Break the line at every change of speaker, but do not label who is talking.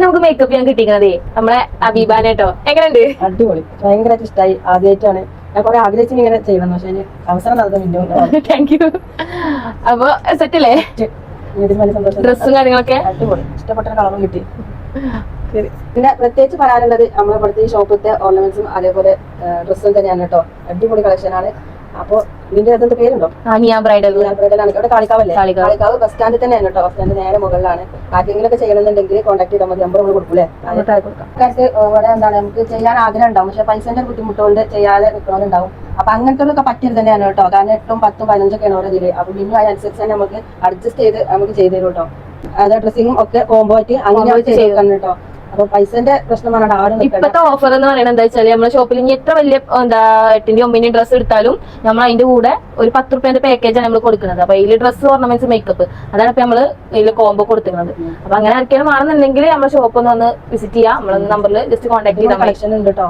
നമുക്ക് മേക്കപ്പ് ചെയ്യാൻ കിട്ടിയിരിക്കണതേ നമ്മളെ അബീബാനെ കേട്ടോ. എങ്ങനെയുണ്ട്?
അടിപൊളി, ഭയങ്കരമായിട്ട് ഇഷ്ടമായി. ആദ്യമായിട്ടാണ് ഞാൻ കുറെ ആഗ്രഹിച്ചു ഇങ്ങനെ ചെയ്യണം, പക്ഷെ അതിന് അവസരം നടത്തുന്നില്ല.
Thank you. അപ്പൊ സെറ്റ് അല്ലേ? ഡ്രസ്സും കാര്യങ്ങളൊക്കെ
അടിപൊളി, ഇഷ്ടപ്പെട്ട കളറും കിട്ടി. പിന്നെ പ്രത്യേകിച്ച് പറയാനുള്ളത് നമ്മളെ ഇവിടുത്തെ ഈ ഷോപ്പിലത്തെ ഓർണമെന്റ്സും അതേപോലെ ഡ്രസ്സും തന്നെയാണ് കേട്ടോ. അടിപൊളി കളക്ഷൻ ആണ്. അപ്പൊ ഇതിന്റെ അതെന്ത് പേരുണ്ടോ?
ബ്രൈഡൽ
ആണ്. ഇവിടെ കാളിക്കാവല്ലേ? കാളിക്കാവ് ബസ് സ്റ്റാൻഡിൽ തന്നെയാണ് കേട്ടോ. ബസ് സ്റ്റാൻഡ് നേരെ മുകളിലാണ്. ആർക്കെങ്കിലും ഒക്കെ ചെയ്യണമെന്നുണ്ടെങ്കിൽ കോൺടാക്ട് ചെയ്താൽ മതി. നമ്പർ നമ്മൾ കൊടുക്കൂലേ? ആൾക്കാർക്ക് ഇവിടെ എന്താണ് നമുക്ക് ചെയ്യാൻ ആഗ്രഹം ഉണ്ടാവും, പക്ഷെ പൈസന്റെ ബുദ്ധിമുട്ടുകൊണ്ട് ചെയ്യാതെ നിൽക്കണമെന്നുണ്ടാവും. അപ്പൊ അങ്ങനത്തെ പറ്റിയത് തന്നെയാണ് കേട്ടോ. കാരണം 8, 10, 15 ഓരോ ഇതില്. അപ്പൊ പിന്നെ അതിനനുസരിച്ച് തന്നെ നമുക്ക് അഡ്ജസ്റ്റ് ചെയ്ത് നമുക്ക് ചെയ്തു തരും കേട്ടോ. അത് ഡ്രസ്സിങ്ങും ഒക്കെ കോംബോ ആയിട്ട് അങ്ങനെ ചെയ്ത് കേട്ടോ. അപ്പൊ പൈസന്റെ പ്രശ്നം പറഞ്ഞാൽ ആരും
ഇപ്പത്തെ ഓഫർ എന്ന് പറയുന്നത് എന്താ വെച്ചാൽ നമ്മളെ ഷോപ്പിൽ ഇനി എത്ര വലിയ 8ന്റെയും 9ന്റെയും ഡ്രസ്സ് എടുത്താലും നമ്മൾ അതിന്റെ കൂടെ ഒരു 10 രൂപേന്റെ പാക്കേജാണ് നമ്മൾ കൊടുക്കുന്നത്. അപ്പൊ ഇതിൽ ഡ്രസ്സ്, ഓർണമെന്റ്സ്, മേക്കപ്പ്, അതാണ് ഇപ്പൊ നമ്മള് ഇതിൽ കോംബോ കൊടുക്കുന്നത്. അപ്പൊ അങ്ങനെ ആർക്കെങ്കിലും ആണെന്നുണ്ടെങ്കിൽ നമ്മുടെ ഷോപ്പ് ഒന്ന് വിസിറ്റ് ചെയ്യാം. നമ്മളെ നമ്പറിൽ ജസ്റ്റ് കോൺടാക്ട് ചെയ്താൽ
കളക്ഷൻ ഉണ്ട് കേട്ടോ.